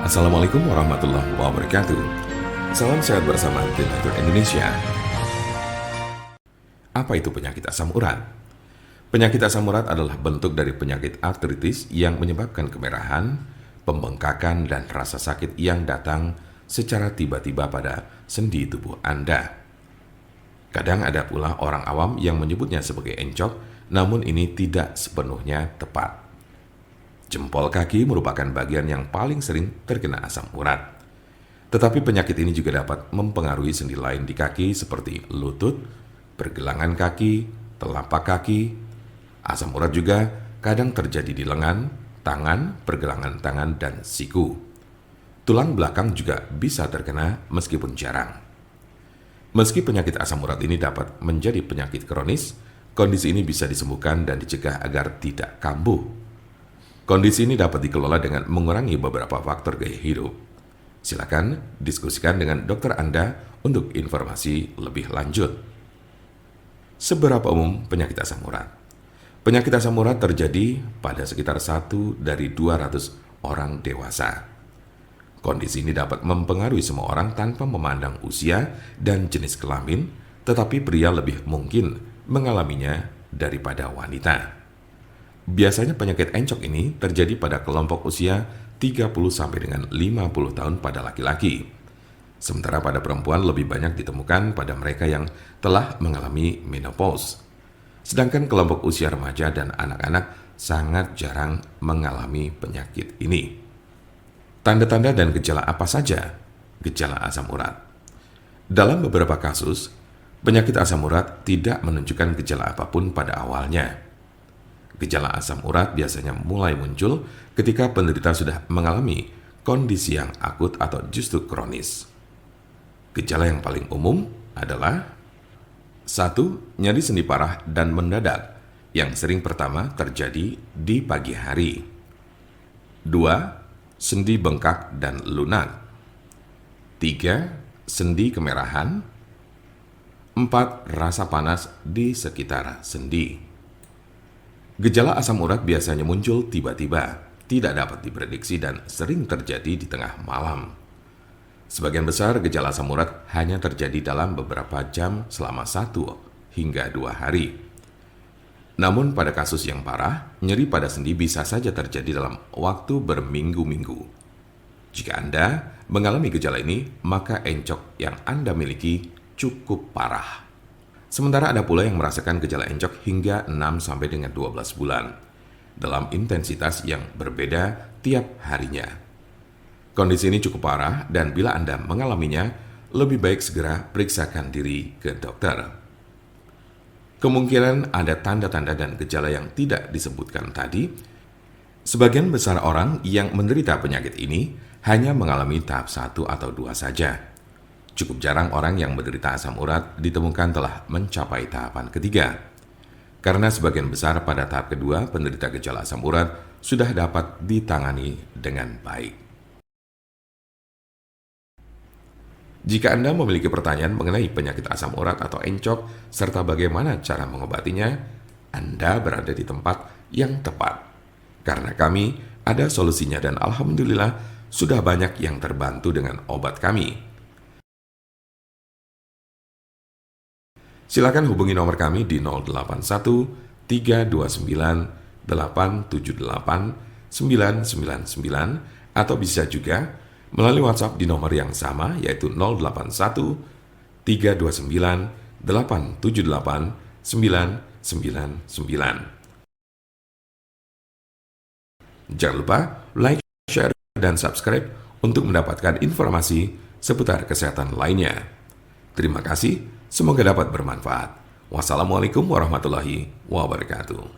Assalamualaikum warahmatullahi wabarakatuh. Salam sehat bersama Donatur Indonesia. Apa itu penyakit asam urat? Penyakit asam urat adalah bentuk dari penyakit artritis yang menyebabkan kemerahan, pembengkakan, dan rasa sakit yang datang secara tiba-tiba pada sendi tubuh Anda. Kadang ada pula orang awam yang menyebutnya sebagai encok, namun ini tidak sepenuhnya tepat. Jempol kaki merupakan bagian yang paling sering terkena asam urat. Tetapi penyakit ini juga dapat mempengaruhi sendi lain di kaki seperti lutut, pergelangan kaki, telapak kaki. Asam urat juga kadang terjadi di lengan, tangan, pergelangan tangan, dan siku. Tulang belakang juga bisa terkena meskipun jarang. Meski penyakit asam urat ini dapat menjadi penyakit kronis, kondisi ini bisa disembuhkan dan dicegah agar tidak kambuh. Kondisi ini dapat dikelola dengan mengurangi beberapa faktor gaya hidup. Silakan diskusikan dengan dokter Anda untuk informasi lebih lanjut. Seberapa umum penyakit asam urat? Penyakit asam urat terjadi pada sekitar 1 dari 200 orang dewasa. Kondisi ini dapat mempengaruhi semua orang tanpa memandang usia dan jenis kelamin, tetapi pria lebih mungkin mengalaminya daripada wanita. Biasanya penyakit encok ini terjadi pada kelompok usia 30 sampai dengan 50 tahun pada laki-laki. Sementara pada perempuan lebih banyak ditemukan pada mereka yang telah mengalami menopause. Sedangkan kelompok usia remaja dan anak-anak sangat jarang mengalami penyakit ini. Tanda-tanda dan gejala apa saja gejala asam urat? Dalam beberapa kasus, penyakit asam urat tidak menunjukkan gejala apapun pada awalnya. Gejala asam urat biasanya mulai muncul ketika penderita sudah mengalami kondisi yang akut atau justru kronis. Gejala yang paling umum adalah 1. Nyeri sendi parah dan mendadak yang sering pertama terjadi di pagi hari. 2. Sendi bengkak dan lunak. 3. Sendi kemerahan. 4. Rasa panas di sekitar sendi. Gejala asam urat biasanya muncul tiba-tiba, tidak dapat diprediksi dan sering terjadi di tengah malam. Sebagian besar gejala asam urat hanya terjadi dalam beberapa jam selama 1 hingga 2 hari. Namun pada kasus yang parah, nyeri pada sendi bisa saja terjadi dalam waktu berminggu-minggu. Jika Anda mengalami gejala ini, maka encok yang Anda miliki cukup parah. Sementara ada pula yang merasakan gejala encok hingga 6 sampai dengan 12 bulan dalam intensitas yang berbeda tiap harinya. Kondisi ini cukup parah dan bila Anda mengalaminya, lebih baik segera periksakan diri ke dokter. Kemungkinan ada tanda-tanda dan gejala yang tidak disebutkan tadi. Sebagian besar orang yang menderita penyakit ini hanya mengalami tahap 1 atau 2 saja. Cukup jarang orang yang menderita asam urat ditemukan telah mencapai tahapan ketiga. Karena sebagian besar pada tahap kedua, penderita gejala asam urat sudah dapat ditangani dengan baik. Jika Anda memiliki pertanyaan mengenai penyakit asam urat atau encok, serta bagaimana cara mengobatinya, Anda berada di tempat yang tepat. Karena kami ada solusinya dan alhamdulillah sudah banyak yang terbantu dengan obat kami. Silakan hubungi nomor kami di 081 329 878 999 atau bisa juga melalui WhatsApp di nomor yang sama yaitu 081 329 878 999. Jangan lupa like, share, dan subscribe untuk mendapatkan informasi seputar kesehatan lainnya. Terima kasih. Semoga dapat bermanfaat. Wassalamualaikum warahmatullahi wabarakatuh.